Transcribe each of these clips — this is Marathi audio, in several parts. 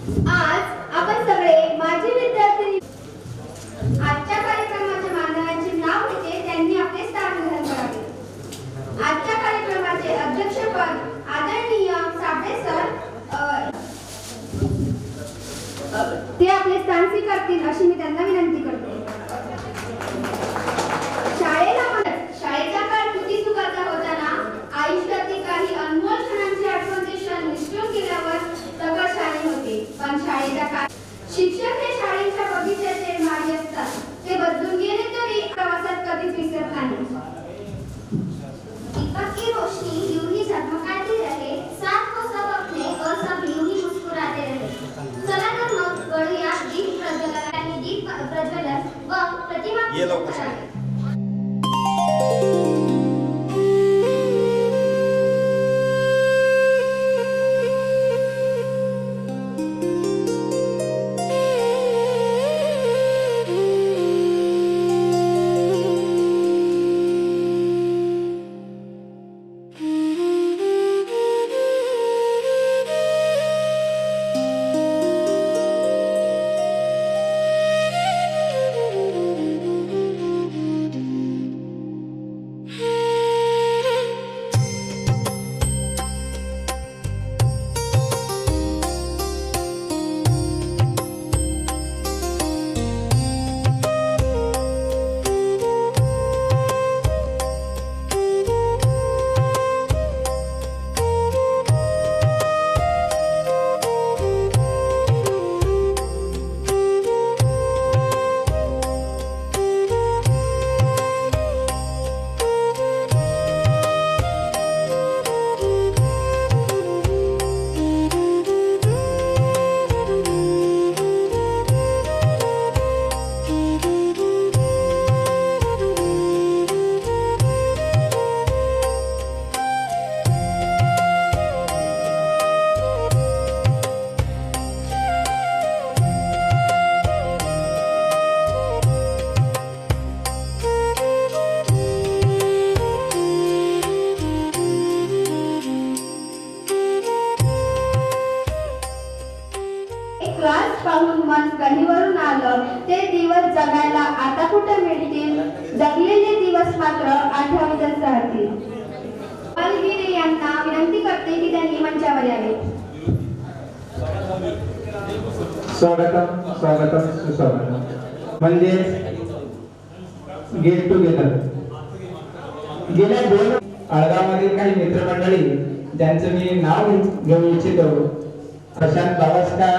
आज आपण सगळे माजी विद्यार्थी आजच्या कार्यक्रमाच्या मान्यवरांचे नाव घेते त्यांनी आपले स्थान ग्रहण करावे। आजच्या कार्यक्रमाचे अध्यक्षपद आदरणीय साबळे सर ते आपले स्थान स्वीकारतील अशी मी त्यांना विनंती करते। शाळेचा काळ किती सुखाचा होता ना। आयुष्यातील काही अनमोल क्षणांची आठवण ते क्षण निसटून गेल्यावर सगळं शाळे होते। पण शाळेचा काळ शिक्षक हे शाळेच्या बगीच्याचे माळी असतात। ते बदलून गेले तरी प्रवासात कधीच विसरत नाही। दीपक की रोशनी यूं ही झगमगाती रहे, साथ को सब अपने और सब यूं ही मुस्कुराते रहे। चला तर मग गळूया दीप प्रज्वलन दीप प्रज्वलन व प्रतिमा पूजन करावे। क्लास पाहून मन कणीवरून आलं। ते दिवस जगायला आता कुठे मिळतील। जगलेले दिवस मात्र आठवणीतच राहतील। पलगिरे यांना विनंती करते की त्यांनी मंचावर यावे। स्वागतम स्वागतम सुस्वागतम। म्हणजे गेट टुगेदर। गेल्या 2 आळगावमधील काही मित्रमंडळी ज्यांचं मी नाव घेऊ इच्छितो। प्रशांत बावस्का,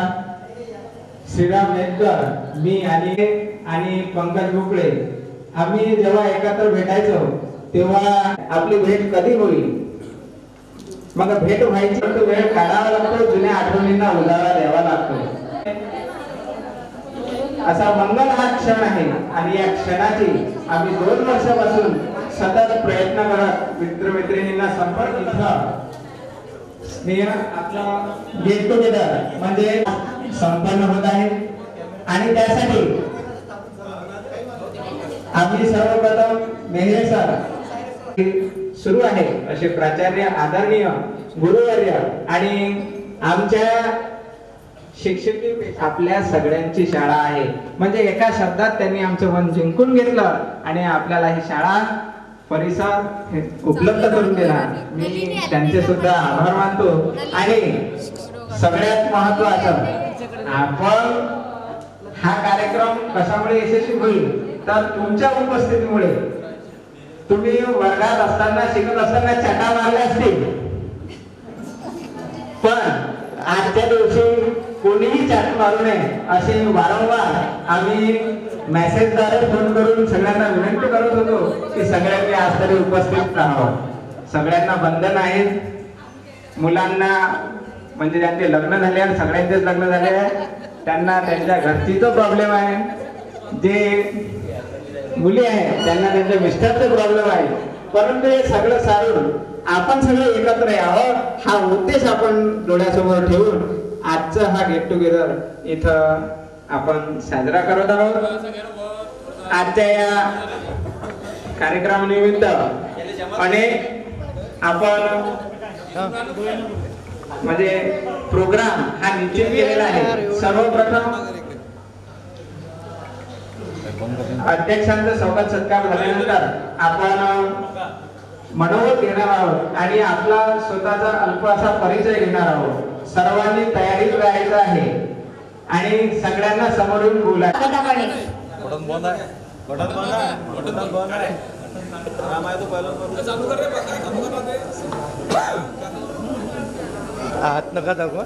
श्रीराम नेटकर, मी आणि पंकज बुकळे। आम्ही जेव्हा एकत्र भेटायचो तेव्हा आपली भेट कधी होईल। मग भेट व्हायची तर वेळ काढावा लागतो, जुन्या आठवणींना उजाळा द्यावा लागतो। असा मंगल हा क्षण आहे आणि या क्षणाची आम्ही 2 वर्षापासून सतत प्रयत्न करत मित्रमैत्रिणींना संपर्क इथं स्नेह आपला गेट टुगेदर म्हणजे संपन्न होत आहे। आणि त्यासाठी आम्ही सर्वप्रथम मेहरे सर सुरू आहे असे प्राचार्य आदरणीय गुरुवर्य आणि आमच्या शिक्षकी आपल्या सगळ्यांची शाळा आहे म्हणजे एका शब्दात त्यांनी आमचं मन जिंकून घेतलं आणि आपल्याला ही शाळा परिसर उपलब्ध करून दिला। मी त्यांचे सुद्धा आभार मानतो। आणि सगळ्यात महत्त्वाचं आपण हा कार्यक्रम कशामुळे यशस्वी होईल तर तुमच्या उपस्थितीमुळे। तुम्ही वर्गात असताना शिकत असताना चटा मारल्या असतील पण आजच्या दिवशी कोणीही चाट मारू नये असे वारंवार आम्ही मेसेजद्वारे फोन करून सगळ्यांना विनंती करत होतो की सगळ्यांनी आज तरी उपस्थित राहावं। सगळ्यांना बंधन आहेत। मुलांना म्हणजे ज्यांचे लग्न झाले आणि सगळ्यांचेच लग्न झाले आहे त्यांना त्यांच्या घरचीचा प्रॉब्लेम आहे। जे मुली आहेत त्यांना त्यांच्या मिस्टरचा प्रॉब्लेम आहे। परंतु हे सगळं सारून आपण सगळे एकत्र यावं हा उद्देश आपण डोळ्यासमोर ठेवून आजचा हा गेट टुगेदर इथं आपण साजरा करत आहोत। आजच्या या कार्यक्रमानिमित्त अनेक आपण म्हणजे प्रोग्राम हा निश्चित केलेला आहे। सर्वप्रथम अध्यक्षांचा स्वागत सत्कार झाल्यानंतर आपण मनोगत घेणार आहोत आणि आपला स्वतःचा अल्प असा परिचय घेणार आहोत. सर्वांनी तयारीत राहायचं आहे आणि सगळ्यांना समोरून बोलायचं. हात नका दाखवा.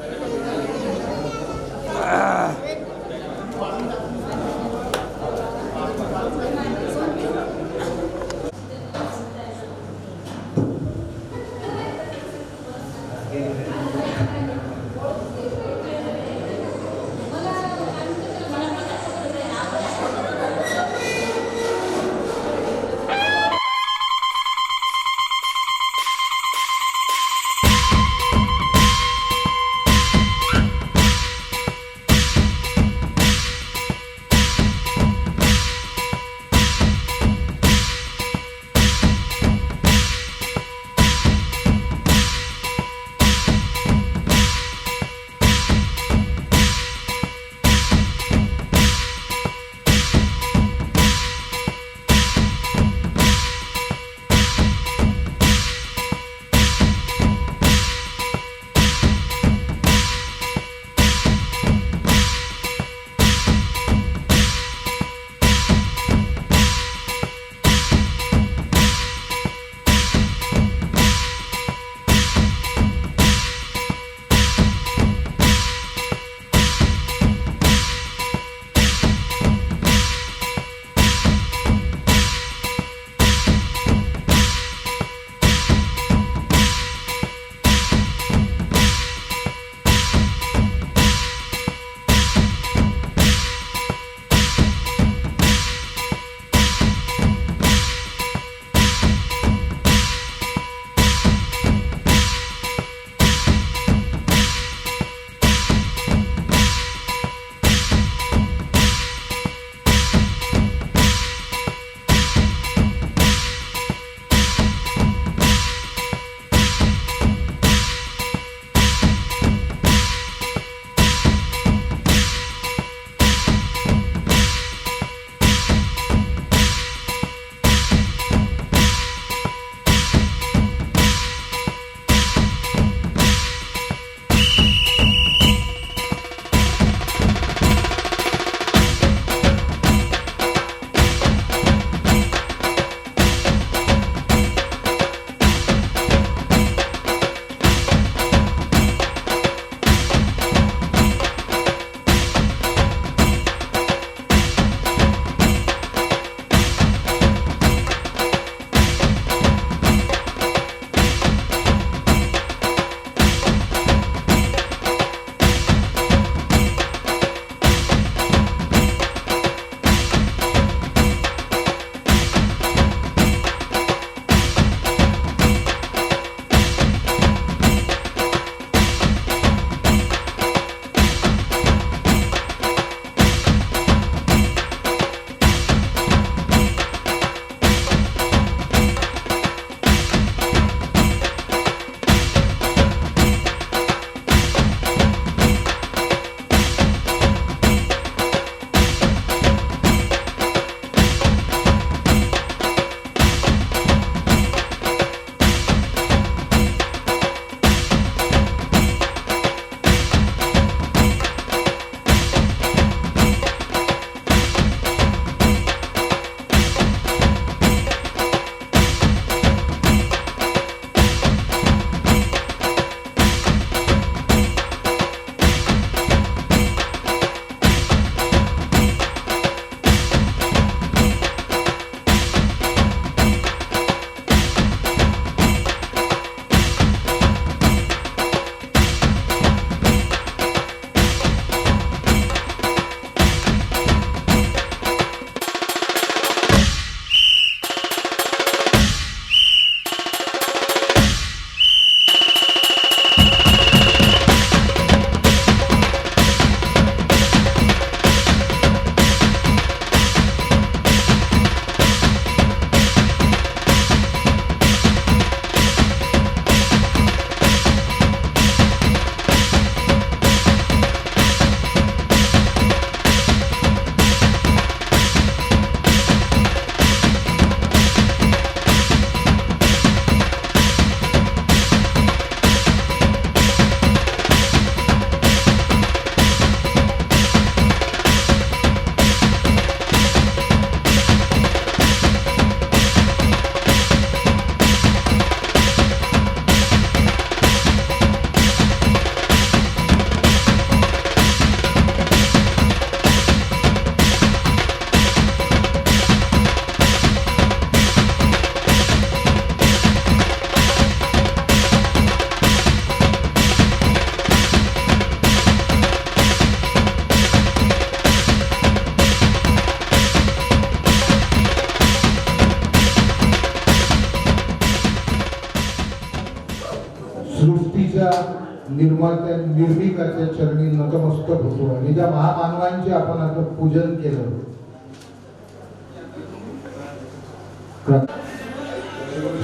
निर्मात्या निर्मिकाच्या चरणी नतमस्तक होतो आणि ज्या महामानवांचे आपण आता पूजन केलं.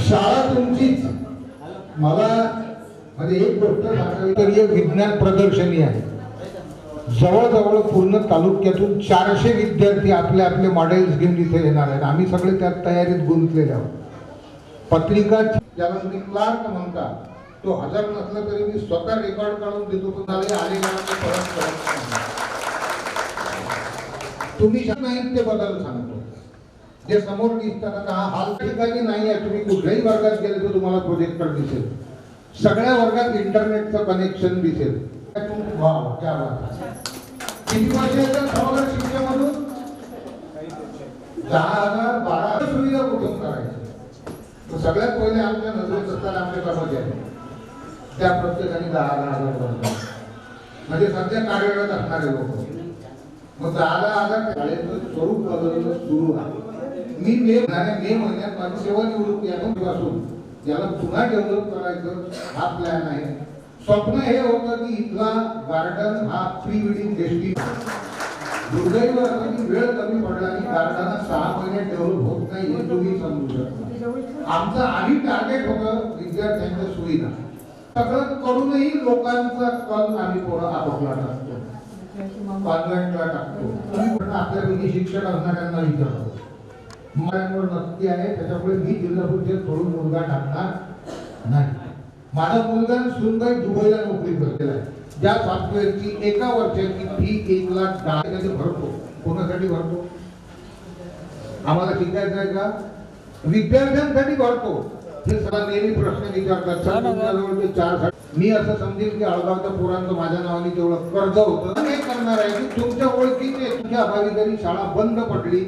शाळा तुमचीच. मला म्हणजे एक गोष्ट सांगावी तर विज्ञान प्रदर्शनी आहे. जवळजवळ पूर्ण तालुक्यातून 400 विद्यार्थी आपले आपले मॉडेल्स घेऊन इथे येणार आहेत. आम्ही सगळे त्यात तयारीत गुंतलेले आहोत. पत्रिका ज्याला तुम्ही क्लार्क म्हणता तो हजर नसला तरी मी स्वतः रेकॉर्ड काढून देतो. तुम्ही नाही ते बदल सांगतो जे समोर दिसतात. आता हा हाल ठिकाणी नाही आहे. तुम्ही कुठल्याही वर्गात गेले तर तुम्हाला प्रोजेक्टर दिसेल. सगळ्या वर्गात इंटरनेटचं कनेक्शन दिसेल. किती वर्ष शिक्षणामधून 10,000-12,000 सुविधा कुठून करायच्या. सगळ्यात पहिले आमच्या नजरेत असतात आमचे कर्मचारी. त्या प्रत्येकाने 10,000 म्हणजे सध्या कार्यरत असणारे लोक. मग 10,000 शाळेचं स्वरूप बदलणं सुरू आहे. मी मे महिन्यात माझी सेवानिवृत्ती यापासून याला पुन्हा डेव्हलप करायचं हा प्लॅन आहे. स्वप्न हे होतं की इथला गार्डन हा प्री वेडिंग डेस्टिनेशन. दुर्दैव असं की वेळ कमी पडला आणि गार्डन 6 महिन्यात डेव्हलप होत नाही हे तुम्ही समजू शकता. आमचं आधी टार्गेट होतं विद्यार्थ्यांच्या सुविधा. सगळं करूनही लोकांचा कल आम्ही थोडा आटोपला टाकतो. कॉन्व्हेंटला टाकतो. आपल्यापैकी शिक्षक असणाऱ्यांना विचारतो माझ्यावर नक्की आहे. त्याच्यामुळे मी जिल्हा परिषद सोडून मुलगा टाकणार नाही. माझा मुलगा सुनबाई दुबईला नोकरी करलेला आहे. ज्या सॉफ्टवेअरची एका वर्षाची फी 1,10,000 भरतो. कोणासाठी भरतो? आम्हाला शिकायचं आहे का? विद्यार्थ्यांसाठी भरतो. हे सगळा नेहमी प्रश्न विचारतात. मी असं समजेल की अळगावच्या पोरांचं माझ्या नावाने तेवढं कर्ज होतं. हे करणार आहे की तुमच्या ओळखीचे तुमच्या अभावी जरी शाळा बंद पडली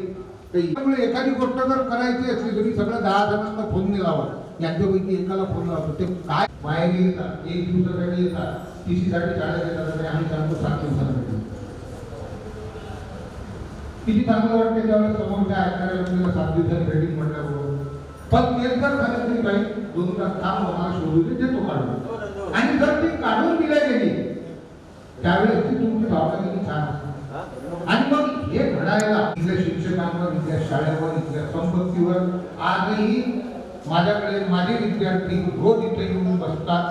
त्यामुळे एखादी गोष्ट जर करायची असली तरी सगळ्या 10 जणांना फोन लावा. यांच्यापैकी एकाला फोन लावतो. ते काय बाहेर येतात, 1 दिवसासाठी येतात, TC-साठी शाळेत येतात. आम्ही सांगतो 7 दिवसासाठी. किती चांगलं वाटतं त्यावेळेस समोर काय ऐकणाऱ्या व्यक्तीला 7 दिवसात रेटिंग म्हटल्याबरोबर. पण तेच जर झालं तरी काही 2 तास काम मला शोधू देतो काढून. आणि जर ती काढून दिल्या गेली त्यावेळेस ती तुमची भावना किती छान असते. आणि मग हे घडायला इथल्या शिक्षकांवर, इथल्या शाळेवर, इथल्या संपत्तीवर आजही माझ्याकडे माझे विद्यार्थी रोज इथे येऊन बसतात.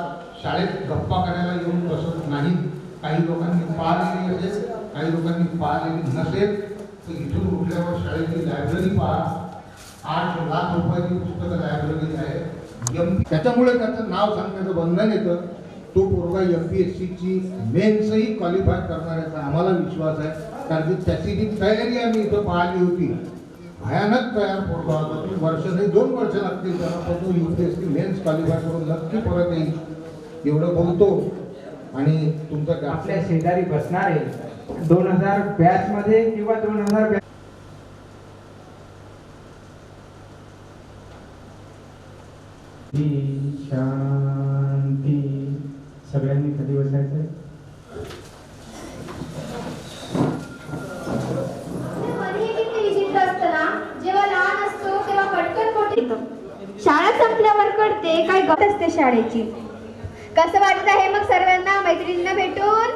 शाळेत गप्पा करायला येऊन बसत नाही. काही लोकांनी पाहिलेली असेल, काही लोकांनी पाहिलेली नसेल तर इथून उठल्यावर शाळेची लायब्ररी पहा. 8 लाख रुपयाची पुस्तकं लायब्ररी आहे. त्याच्यामुळे त्याचं नाव सांगण्याचं बंधन येतं. तो पोरगा MPSCची मेन्सही क्वालिफाय करणाऱ्याचा आम्हाला विश्वास आहे. कारण की त्याची जी तयारी आम्ही इथं पाहिली होती भयानक तयार पोरगा होता. वर्ष नाही 2 वर्ष लागतील त्याला. पण तो UPSC मेन्स क्वालिफाय करून नक्की परत येईल एवढं बोलतो. आणि तुमचा आपल्या शेजारी बसणारे 2000 बॅच मध्ये किंवा 2000 बॅच शांती. सगळ्यांनी कधी बसायचं? जेव्हा लहान असतो तेव्हा पटकन मोठे येतो. शाळा संपल्यावर कळते काय गत असते शाळेची. कसं वाटत आहे मग सर्वांना मैत्रिणींना भेटून?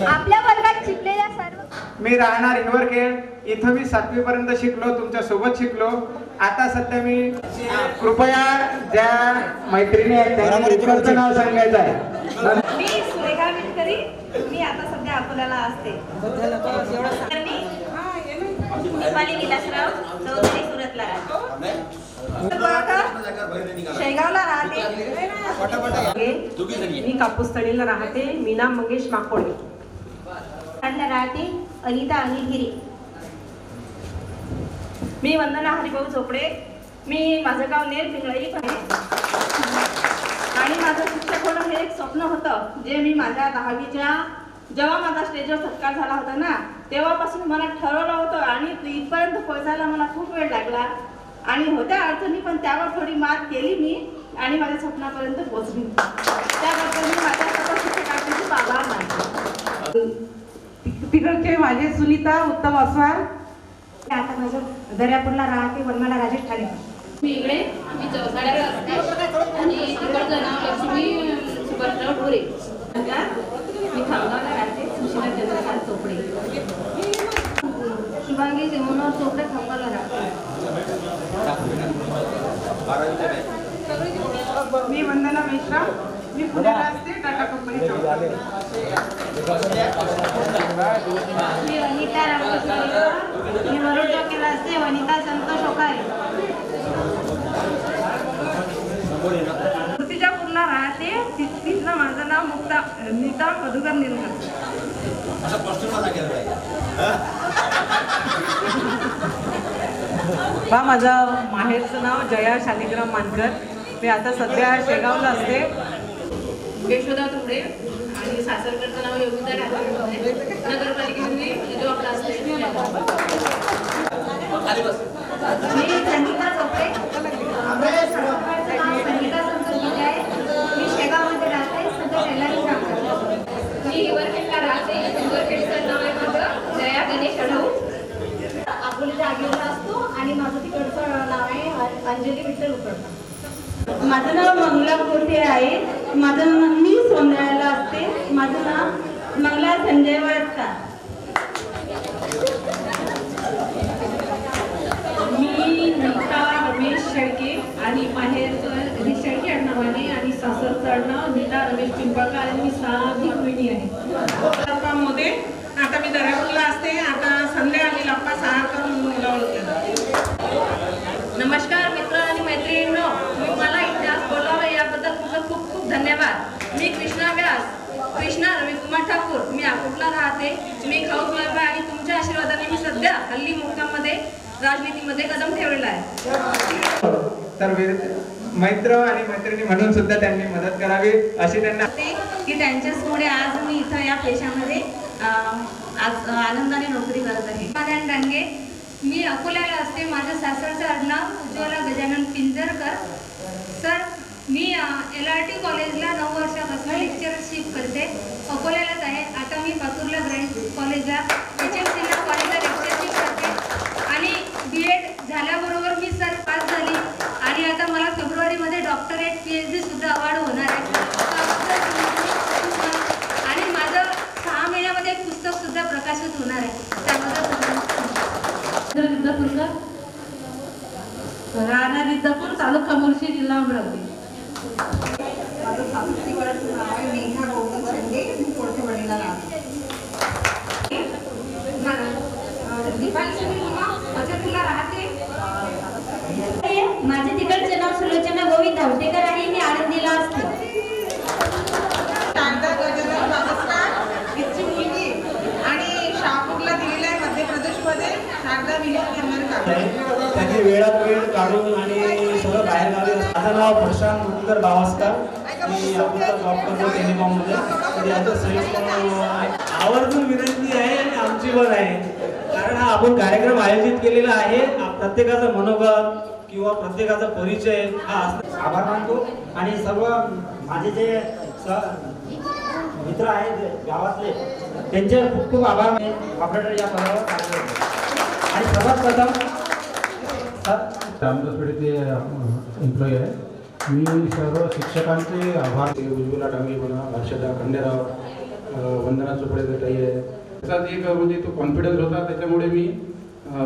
आपल्या वर्गात शिकलेल्या सर्व. मी राहणार हिवरखेड. इथं मी 7वी पर्यंत शिकलो, तुमच्या सोबत शिकलो. आता सध्या मी कृपया ज्या मैत्रिणी आहेत त्यांचं नाव सांगायचं आहे. मी सुरेखा मिटकरी. मी आता सध्या अकोल्याला असते. दीपाली विलासराव चौधरी सुरतला राहते. शेगावला राहते. मी कापूसतळीला राहते. मीना मंगेश माकोडे राहते. अनिता अनिल गिरी. मी वंदना हरिभाऊ चोपडे. मी माझं गाव नेर पिंगळी आहे. आणि माझं शिक्षक होणं हे एक स्वप्न होतं जे मी माझ्या 10वीच्या जेव्हा माझा स्टेजवर सत्कार झाला होता ना तेव्हापासून मला ठरवलं होतं. आणि इथपर्यंत पोहोचायला मला खूप वेळ लागला आणि होत्या अडचणी पण त्यावर थोडी मात केली मी आणि माझ्या स्वप्नापर्यंत पोहोचली. त्याबद्दल मी माझ्या सर्व शिक्षकांचे खूप आभार मानते. तिकडचे माझे सुनीता उत्तम असवार. आता माझं दर्यापूरला राहते. वनमाला राजेश ठाणे. मी इकडे मी चौसाळ्याला असते आणि तिकडचं नाव लक्ष्मी हिमंतराव ढोरे. मी खामगावला राहते. सुशीला चंद्रकांत चोपडे. शुभांगी सिमोनराव चोपडे, खामगावला राहते. मी वंदना मिश्रा, मी पुण्याला असते, टाटा कंपनीत काम करते. मी वनिता रामकृष्ण, मी वरुड चौकीला असते. वनिता संतोष ओकारे. मूर्तिजापूरला राहते. तिथलं माझं नाव नीता मधुकर निलकर. बा माझं माहेरचं नाव जया शालिग्राम मानकर. मी आता सध्या शेगावला असते. यशोदा तुकडे आणि सासरकडचं नाव योगिता ठाकरे. नगरपालिकेमध्ये जॉबला असते. मी संगीता चोपडे, संगीता संतोष गिरे आहे. मी शेगावमध्ये राहते. सध्या टेलरिंग काम करते. मी हिवरखेडला राहते. हिवरखेडचं नाव आहे माझं जया गणेश अढऊ. अकोल्याच्या आगीवर असतो आणि माझं तिकडचं नाव आहे अंजली विठ्ठल उकडकर. माझं नाव मंगला कोठे आहे. मी सोंदळ्याला असते. माझं नाव मंगला संजय वळसकर. मी नीता रमेश शेळके आणि माहेरचं हे शेळके आडनावाने आणि सासरचं आडनाव नीता रमेश पिंपळकर आणि मी साधी गृहिणी आहे. मध्ये आता मी दर्यापूरला असते. आता संध्या आणि लप्पा सहाकर मुलं ओळखते. नमस्कार मित्र आणि मैत्रिणींनो, मी मला इथे आज बोलावं याबद्दल तुमचं खूप खूप धन्यवाद. मी कृष्णा व्यास, कृष्णा रविकुमार ठाकूर. मी अकोटला राहते. मी हाऊस वाईफ आहे आणि तुमच्या आशीर्वादाने मी सध्या हल्ली मुक्काममध्ये राजनीतीमध्ये कदम ठेवलेला आहे. तर मैत्र आणि मैत्रिणी म्हणून सुद्धा त्यांनी मदत करावी अशी त्यांना की त्यांच्याचमुळे आज मी इथं या पेशामध्ये आज आनंदाने नोकरी करत आहे. समाधान डांगे, मी अकोल्याला असते. माझं सासरचं आडनाव उज्ज्वला गजानन पिंजरकर. सर, मी LRT कॉलेजला 9 वर्षापासून लेक्चरशिप करते. अकोल्यालाच आहे. आता मी पातूरला ग्रँड कॉलेजला HMCला कॉलेजला लेक्चरशिप करते आणि BEd झाल्याबरोबर मी सर पास झाली आणि आता मला फेब्रुवारीमध्ये डॉक्टरेट PhD सुद्धा अवॉर्ड होणार आहे. आणि माझं 6 महिन्यामध्ये एक पुस्तक सुद्धा प्रकाशित होणार आहे. त्याबद्दल विद्यापूरकर, राहणार विद्यापूर, तालुका मुळशी, जिल्हा अमरावती. माझं सासरीकडचं नाव आहे मेघा गोविंद शेंडे. मी कोळसेवाडीला राहते. दीपाली सुनील तुला राहते. माझे तिकडचे नाव सुलोचना गोविंद धावटेकर आणि मी आळंदीला असते. शारदा गजानन बागस्कार हिची मुलगी आणि शहापूरला दिलेला आहे मध्य प्रदेशमध्ये. शारदा विनोद गिरनरकर. त्याची वेळात वेळ काढून आणि सगळं बाहेर गावी. माझं नाव प्रशांत मुटकर बावस्कर. मी आपला जॉब करतो टेलिकॉममध्ये. तर याचं सविस्तर आवर्जून विनंती आहे आणि आमची पण आहे, कारण हा आपण कार्यक्रम आयोजित केलेला आहे. प्रत्येकाचं मनोगत किंवा प्रत्येकाचा परिचय हा आभार मानतो. आणि सर्व माझे जे मित्र आहेत गावातले त्यांचे खूप खूप आभार. ऑपरेटर या पदावर कार्यरत आहे. आणि सर्वात प्रथम रामदासपेठेचे एम्प्लॉई आहे. मी सर्व शिक्षकांचे आभार. उज्ज्वला डांगे म्हणा, हर्षदा खंडेराव, वंदना चोपडे ताई आहे. त्याचाच एक म्हणजे तो कॉन्फिडन्स होता. त्याच्यामुळे मी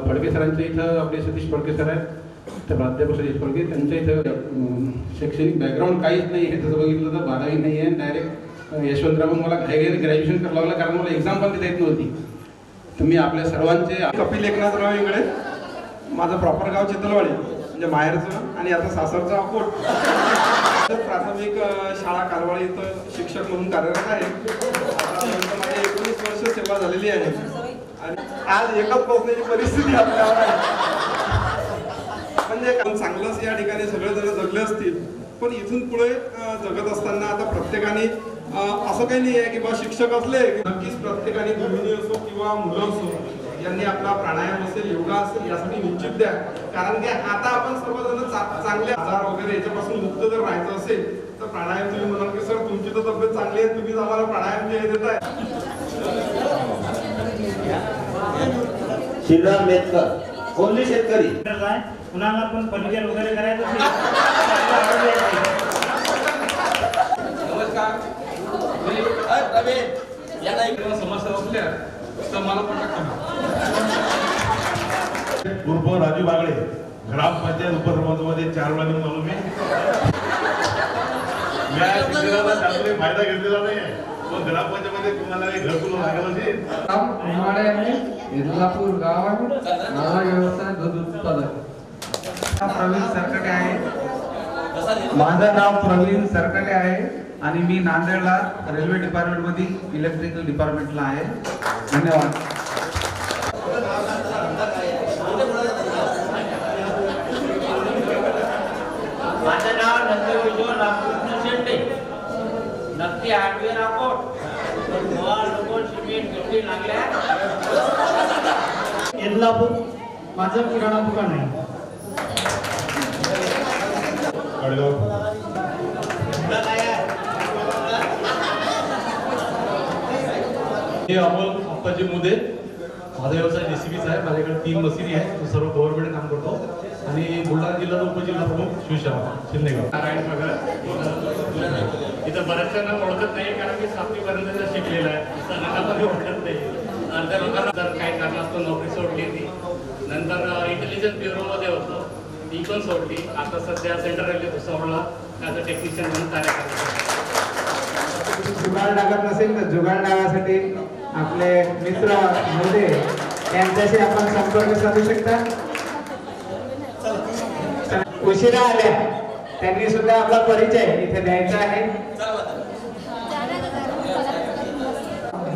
फडके सरांच्या इथं आपले सतीश फडके सर आहेत, त्या प्राध्यापक सतीश फडके, त्यांच्या इथं शैक्षणिक बॅकग्राऊंड काहीच नाही आहे. तसं बघितलं तर 12वी नाही आहे. डायरेक्ट यशवंतराव मला घाईघाईने ग्रॅज्युएशन करावं लागलं, कारण मला एक्झाम पण देता येत नव्हती. तर मी आपल्या सर्वांचे कपिल एकनाथराव इकडे. माझं प्रॉपर गाव चितलवाडी म्हणजे माहेरचं आणि आता सासरचं अकोट. प्राथमिक शाळा कालवाडी इथं शिक्षक म्हणून कार्यरत आहे. आतापर्यंत माझी 19 वर्ष सेवा झालेली आहे आणि आज एकच पोहोचण्याची परिस्थिती आपल्यावर आहे. म्हणजे चांगलंच या ठिकाणी सगळेजण जगले असतील, पण इथून पुढे जगत असताना आता प्रत्येकाने असं काही नाही आहे की बा शिक्षक असले नक्कीच प्रत्येकाने गृहिणी असो किंवा मुलं असो यांनी आपला प्राणायाम असेल, योगा असेल यासाठी निश्चित द्या. कारण की आता आपण सर्वजण चांगले आजार वगैरे याच्यापासून मुक्त जर राहायचं असेल तर प्राणायाम तुम्ही म्हणाल की सर तुमची तर तब्येत चांगली आहे, तुम्हीच आम्हाला प्राणायाम जे देताय. श्रीराम मेतकर, कोल्हे शेतकरी. कुणाला पण परिचय वगैरे करायचं नमस्कार. समस्या असल्या तर मला कॉन्टॅक्ट करा. उर्फ राजू बागडे, ग्रामपंचायत उपसरपंचमध्ये 4 वेळा निवडून आलो मी. या शिक्षणाचा त्यामुळे फायदा घेतलेला नाही आहे, पण ग्रामपंचायतीमध्ये तुम्हाला एक घरकुल लागेल असेल. इंदापूर गाव आहे. माझा व्यवसाय दूध उत्पादन. प्रवीण सरकटे आहे. माझं नाव प्रवीण सरकटे आहे आणि मी नांदेडला रेल्वे डिपार्टमेंट मध्ये इलेक्ट्रिकल डिपार्टमेंटला आहे. धन्यवाद. माझं नाव नंदकिशोर रामकृष्ण शेट्टे. नक्की हार्डवेअर अकोट. सिमेंट गिट्टी लागल्या. इंदापूर माझं किराणा दुकान आहे. हे अमोल अप्पाजी मुदे. माझा व्यवसाय जेसीबीचा आहे. माझ्याकडे 3 मशिनी आहेत. तो सर्व गव्हर्नमेंट काम करतो. आणि बुलढाणा जिल्ह्याचा उपजिल्हा प्रमुख शिवसेना शिंदेगाव. नारायण पगार. इथं बऱ्याचशांना ओळखत नाही कारण मी 7वी पर्यंत शिकलेला आहे. सगळ्यांना पण ओळखत नाही. अर्ध्या लोकांना जर काही कारणास्तव नोकरी सोडली ती. नंतर इंटेलिजन्स ब्युरोमध्ये होतो, ती पण सोडली. आता सध्या सेंट्रल रेल्वे भुसावळला ॲज अ टेक्निशियन म्हणून कार्य करतो. जुगाड लागत नसेल तर जुगाड लावासाठी आपले मित्र मोदे यांच्याशी आपण संपर्क साधू शकता. उशिरा आल्या त्यांनी सुद्धा आपला परिचय इथे द्यायचा आहे.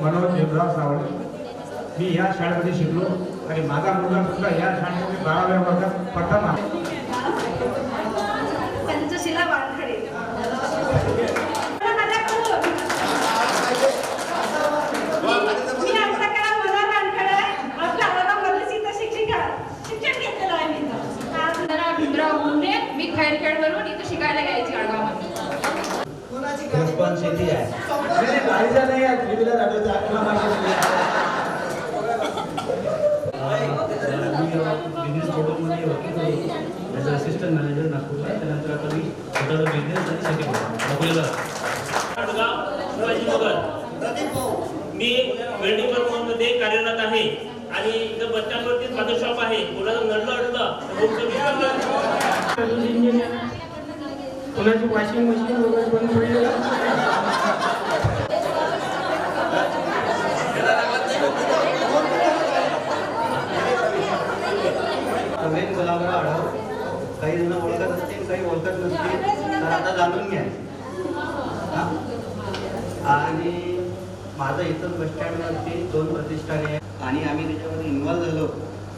मनोज देवराव सावळे. मी या शाळेमध्ये शिकलो आणि माझा मुलगा सुद्धा या शाळेमध्ये 12व्या वर्गात प्रथम आहे. पंचशिला वानखडे. मी आता करा मला वानखडे. आपल्या आवडा मदतीचा शिक्षिका. शिक्षण घेतलेलं आहे मी. भीमराव गुंडे. मी खैरखेडवरून इथं शिकायला यायची गाडगावमध्ये. शेती आहे. बिझनेस बोर्डमध्ये वकील ॲज असिस्टंट मॅनेजर नागपूरला. त्यानंतर आता मी छोटासा बिझनेस आणि शेती नोकरीला. मी वेल्डिंग मध्ये कार्यरत आहे आणि इथं बस स्टँडवरतीच माझं शॉप आहे. कोणाला नडलं अडलं कोणाची वॉशिंग मशीन वगैरे बंद पडलेलं. काही जण ओळखत असतील, काही ओळखत नसतील, तर आता जाणून घ्या. आणि माझं इथं बस स्टँडवरती 2 प्रतिष्ठाने आहे आणि आम्ही त्याच्यामध्ये इन्व्हॉल्व झालो.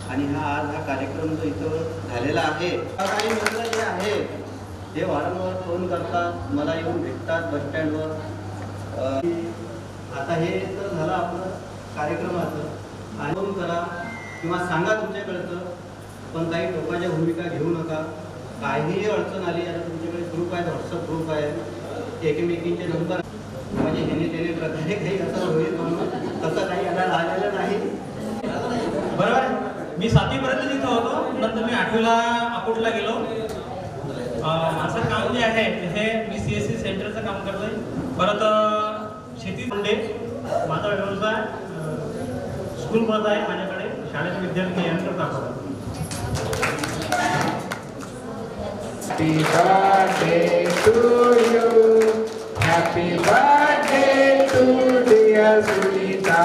आणि आज हा कार्यक्रम जो इथं झालेला आहे, काही मित्र जे आहे ते वारंवार फोन करतात, मला येऊन भेटतात बस स्टँडवर. आता हे तर झालं आपलं कार्यक्रमाचं. आणि फोन करा किंवा सांगा तुमच्याकडचं, पण काही टोकाच्या भूमिका घेऊ नका. काहीही अडचण आली, आता तुमच्याकडे ग्रुप आहे, व्हॉट्सअप ग्रुप आहे, एकमेकींचे नंबर, म्हणजे ह्याने त्याने प्रकारे काही असं होईल म्हणून तसं काही याला आलेलं नाही. बरोबर. मी 7वीपर्यंत तिथं होतो. नंतर मी 8वीला अकोटला गेलो. माझं काम जे आहे हे मी CSC सेंटरचं काम करतोय. परत शेती म्हणजे माझा व्यवसाय स्कूल बस आहे माझ्याकडे. शाळेचे विद्यार्थी यांचं दाखवतो. Happy birthday to you. Happy birthday to dear Sunita.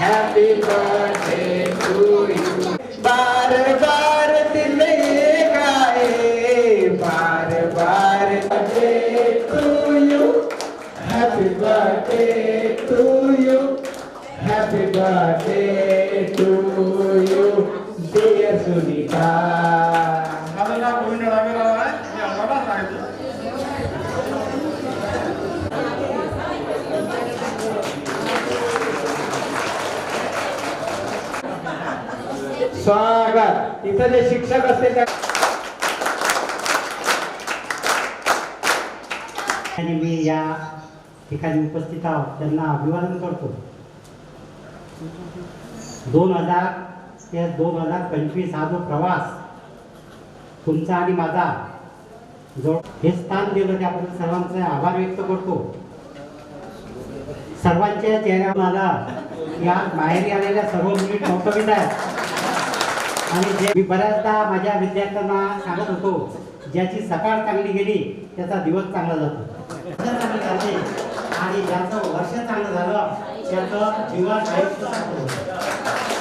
Happy birthday to you. बार बार दिल ये गाए, बार बार birthday to you. Happy birthday to you. Happy birthday to you, dear Sunita. माझं नाव गोविंद रामेराव आहे. मी अमरावतीला राहतो. स्वागत. इथं जे शिक्षक असते त्या मी या ठिकाणी उपस्थित आहोत त्यांना अभिवादन करतो. 2000 ते 2025 हा जो प्रवास तुमचा आणि माझा जो हे स्थान दिलं त्याबद्दल सर्वांचे आभार व्यक्त करतो. सर्वांच्या चेहऱ्यावर मला या माहेरी आलेल्या सर्व मुली टवटवीत आहेत. आणि जे मी बऱ्याचदा माझ्या विद्यार्थ्यांना सांगत होतो, ज्याची सकाळ चांगली गेली त्याचा दिवस चांगला जातो. चांगली झाली आणि ज्याचं वर्ष चांगलं झालं त्याचं जीवन आयुष्य चांगलं होतं.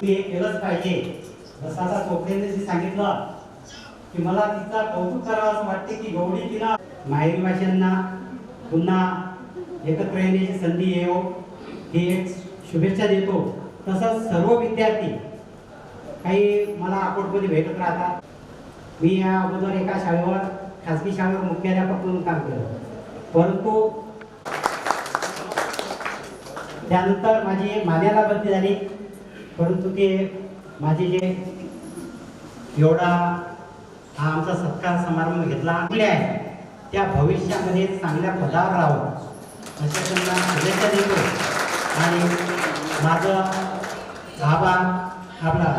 हे केलंच पाहिजे. जसं आता चोपडेने जे सांगितलं की मला तिचा कौतुक करावं असं वाटते की एवढी तिला माहेरी भाषांना पुन्हा एकत्र येण्याची संधी येऊ ही एक शुभेच्छा देतो. तसंच सर्व विद्यार्थी काही मला अकोटमध्ये भेटत राहतात. मी या अगोदर एका शाळेवर खासगी शाळेवर मुख्याध्यापक म्हणून काम केलं, परंतु त्यानंतर माझी मान्याला बदली झाली. परंतु ते माझे जे एवढा हा आमचा सत्कार समारंभ घेतला आहे त्या भविष्यामध्ये चांगल्या पदावर राहावं अशा त्यांना शुभेच्छा देतो. आणि माझं आभार आपला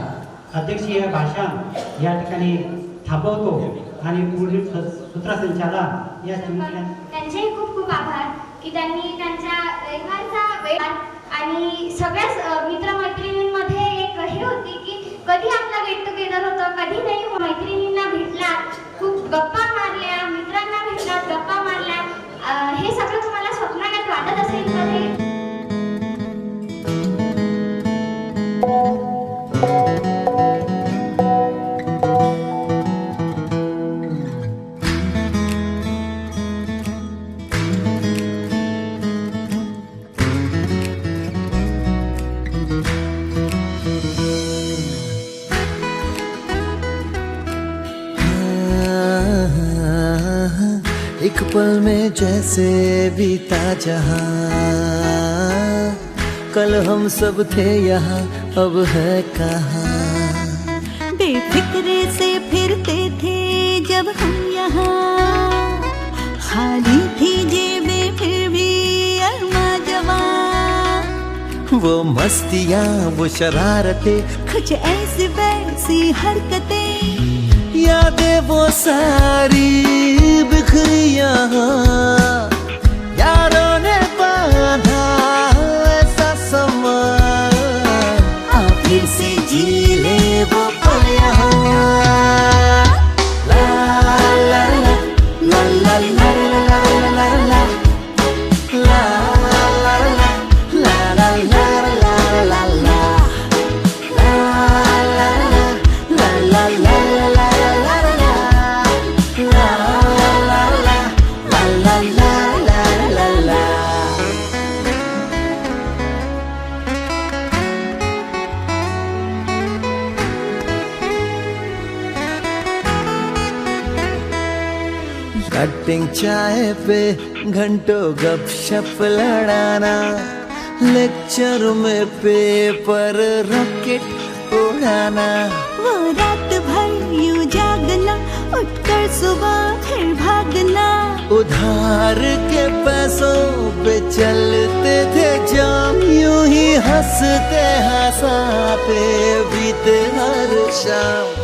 अध्यक्षीय भाषण या ठिकाणी थांबवतो आणि पुढील सूत्रसंचालन या त्यांचेही खूप खूप आभार की त्यांनी त्यांच्या रविवारचा वेळ आणि सगळ्याच मित्रमैत्रिणींमध्ये एक हे होती की कधी आपला गेट टुगेदर होतं, कधी नाही. मैत्रिणींना भेटला, खूप गप्पा मारल्या, मित्रांना भेटला, गप्पा मारल्या. हे सगळं तुम्हाला स्वप्नात वाटत असेल तर हे एक पल में जैसे बीता जहां, कल हम सब थे यहाँ अब है कहाँ। बेफिक्रे से फिरते थे जब हम यहाँ, खाली थी जेबें फिर भी अरमा जवां। वो मस्तियाँ वो शरारतें, कुछ ऐसी वैसी हरकतें, यादें वो सारी बिखरी यहाँ। यारों ने बांधा ऐसा समा, फिर से जी ले वो पल यहाँ। ला ला ला ला ला ला ला ला ला ला कटिंग चाय पे घंटों गपशप लड़ाना, लेक्चर में पेपर रॉकेट उड़ाना। वो रात भर यूं जागना, उठकर सुबह फिर भागना। उधार के पैसों पे चलते थे जाम, यूं ही हंसते हंसाते बीते हर शाम।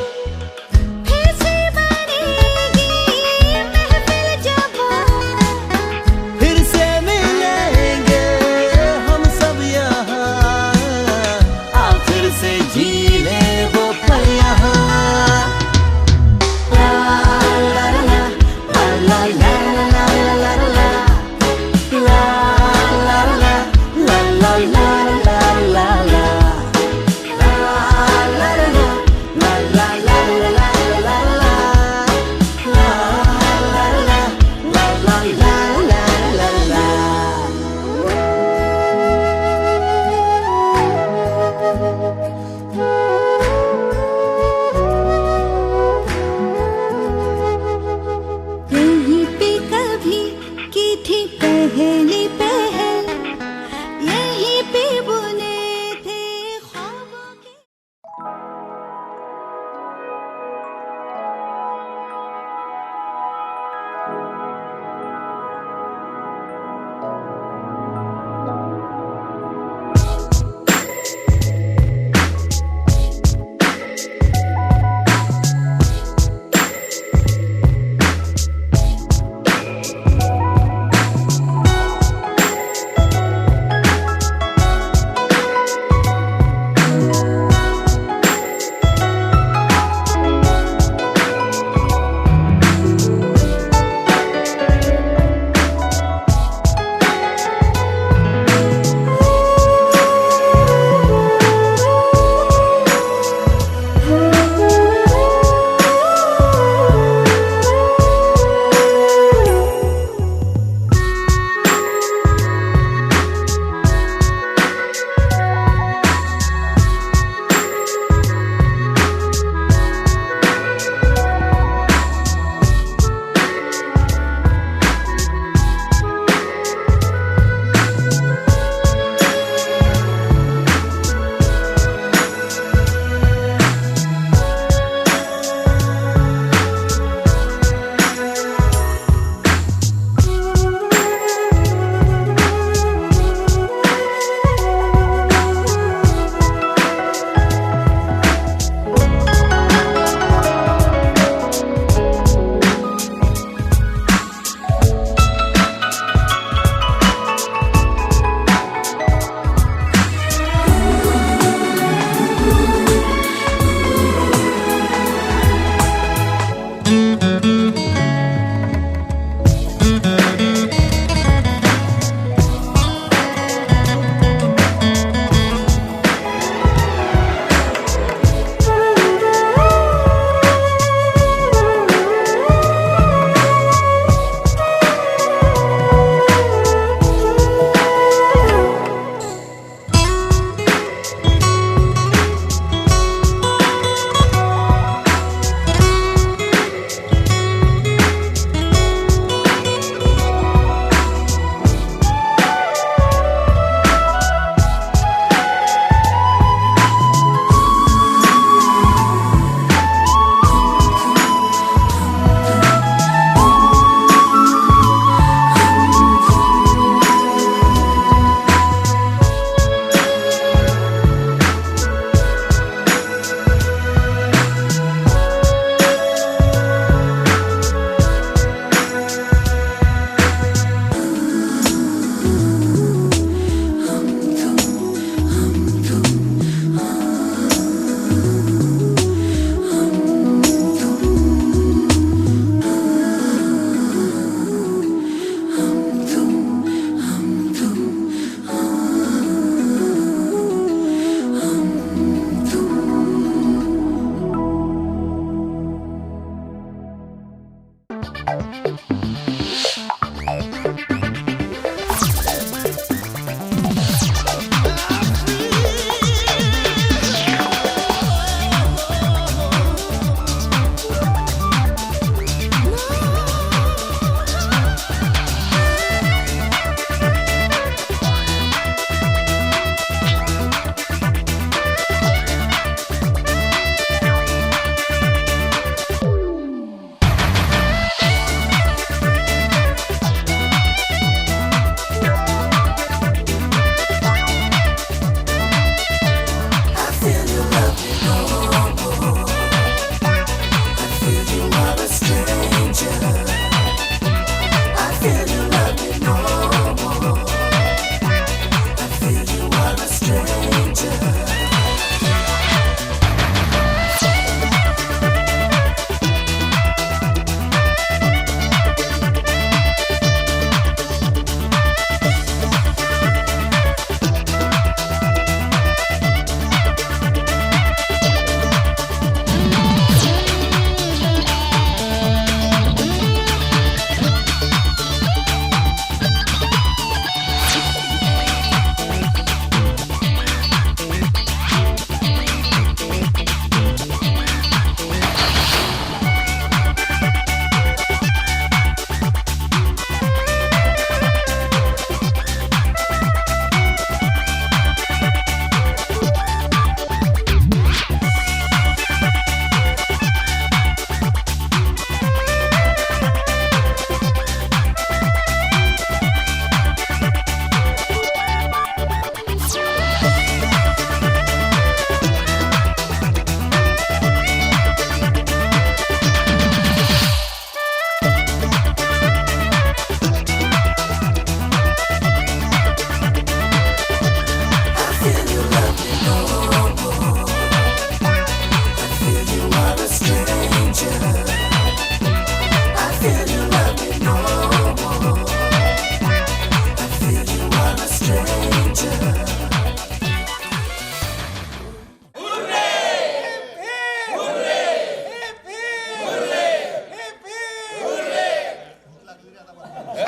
La la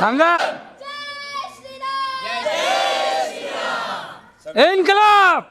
थांबा. इन्कलाब.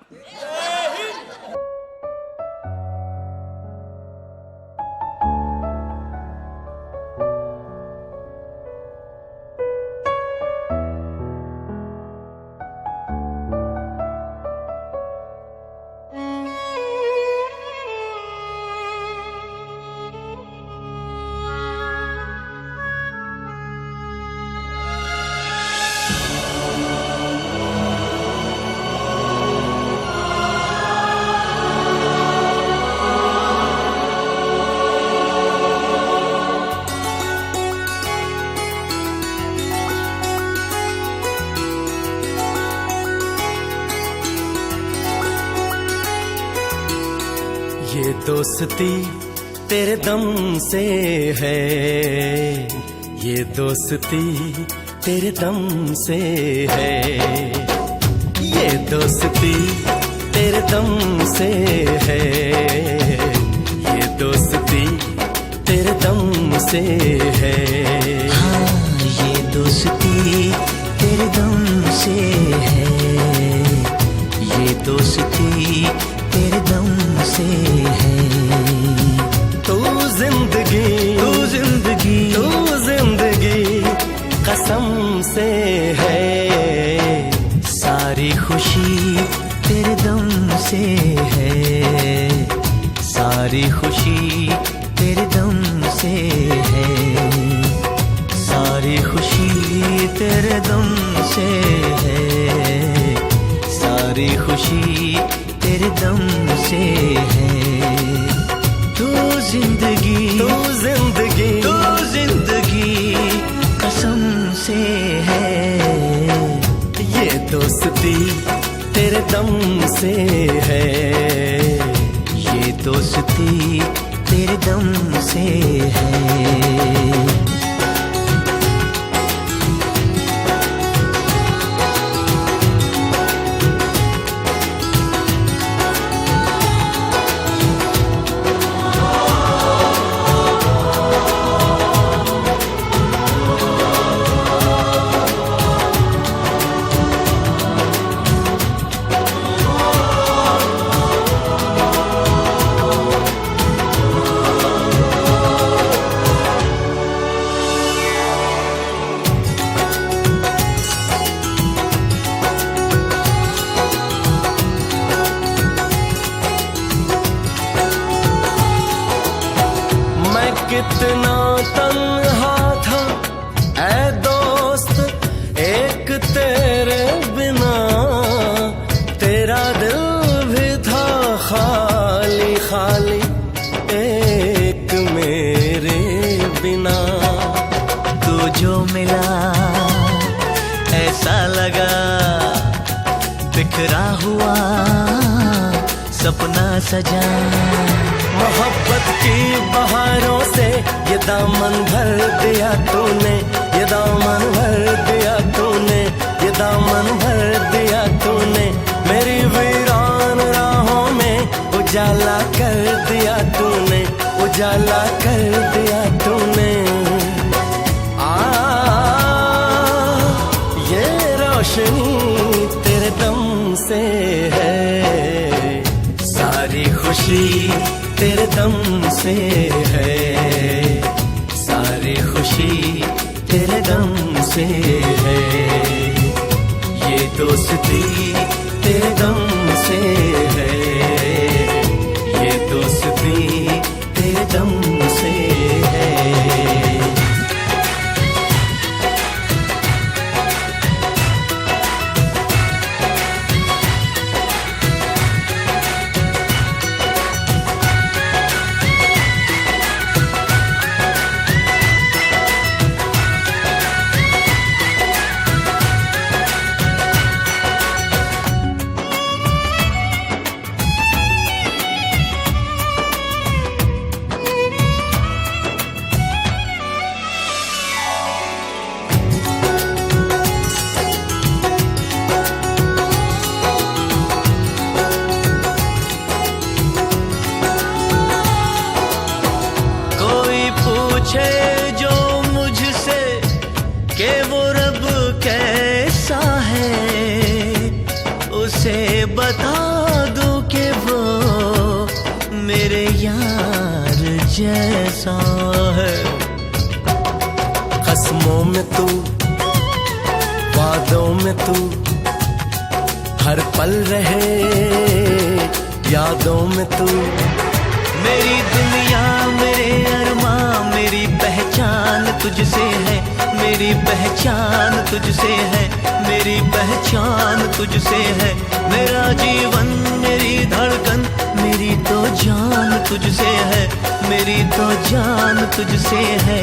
ये दोस्ती तेरे दम से है, ये दोस्ती तेरे दम से है, ये दोस्ती तेरे दम से है, ये दोस्ती तेरे दम से है. हाँ, ये दोस्ती तेरे दम से है, ये दोस्ती तेरे दम से है. तू जिंदगी तू जिंदगी तू जिंदगी कसम से है, सारी खुशी तेरे दम से है, सारी खुशी तेरे दम से है, सारी खुशी तेरे दम से है, सारी खुशी तेरे दम से है. तू जिंदगी तू जिंदगी तू जिंदगी कसम से है, ये दोस्ती तेरे दम से है, ये दोस्ती तेरे दम से है. कितना तन्हा था ऐ दोस्त एक तेरे बिना, तेरा दिल भी था खाली खाली एक मेरे बिना. तू जो मिला ऐसा लगा बिखरा हुआ सपना सजा. मोहब्बत की बहारों से ये दामन भर दिया तूने, ये दामन भर दिया तूने, ये दामन भर दिया तूने. मेरी वीरान राहों में उजाला कर दिया तूने, उजाला कर दिया तूने. ये रोशनी तेरे दम से है, सारी खुशी तेरे दम से है, सारी खुशी तेरे दम से है. ये दोस्ती तेरे दम से है, ये दोस्ती तेरे दम से है. बता दो कि वो मेरे यार जैसा है। कसमों में तू, वादों में तू, हर पल रहे यादों में तू। मेरी दुनिया, मेरे अरमां, मेरी पहचान तुझसे है, मेरी पहचान तुझसे है, मेरी पहचान तुझसे है। मेरा जीवन, मेरी धड़कन, मेरी तो जान तुझसे है, मेरी तो जान तुझसे है।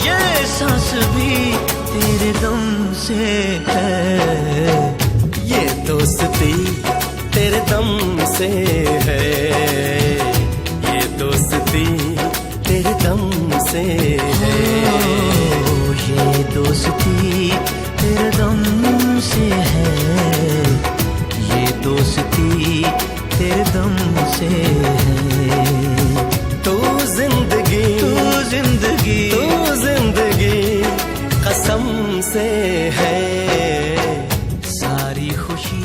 ये सांस भी तेरे दम से है, ये दोस्ती तेरे दम से है, ये दोस्ती तेरे दम से है। ये दोस्ती तेरे दम से है, ये दोस्ती तेरे दम से है। तू जिंदगी, तू जिंदगी, तू जिंदगी कसम से है। सारी खुशी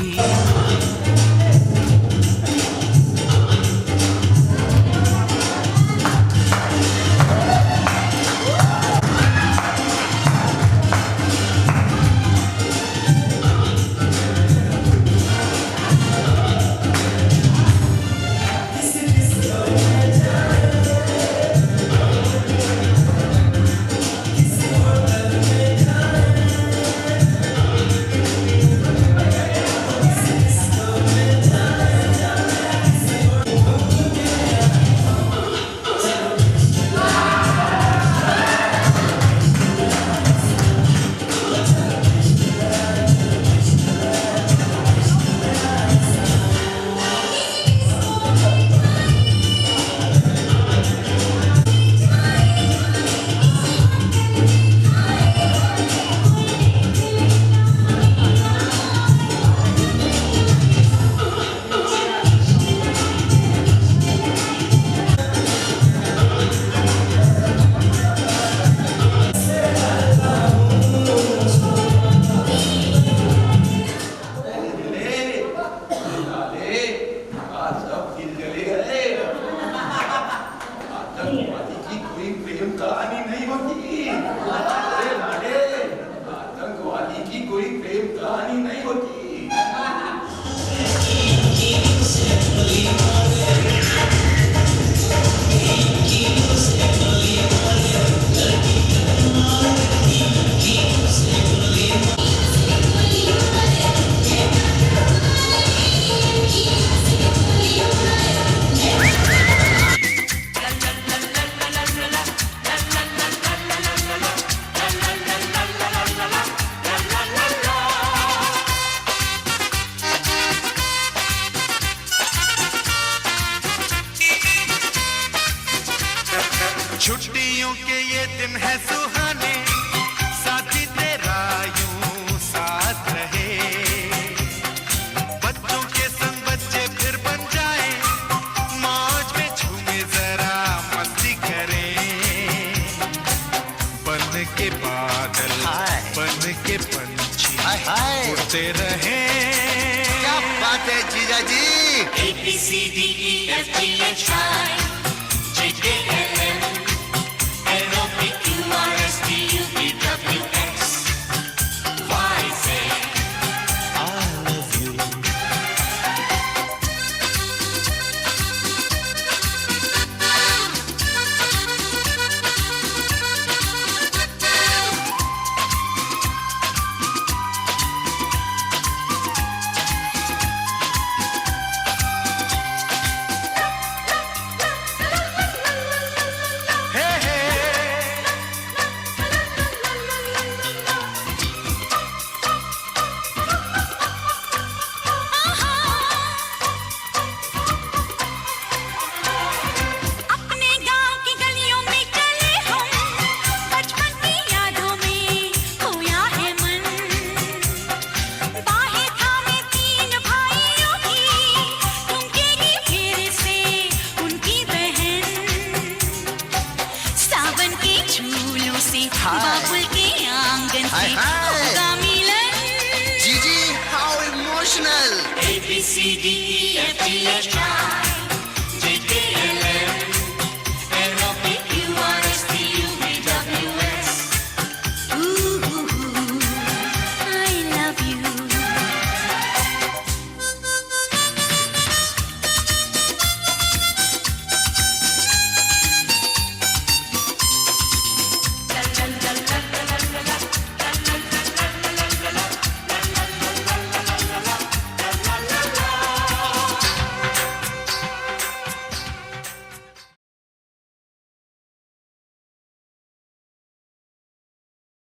छुट्टियों के ये दिन है सुहाने, साथी तेरा यूं साथ रहे। बच्चों के संग बच्चे फिर बन जाए, मौज में झूमे जरा मस्ती करें। बन के बादल, बन के पंछी उड़ते रहे। क्या बात है जीजा जी। ABCDEFGHI JKLM C D E F G H I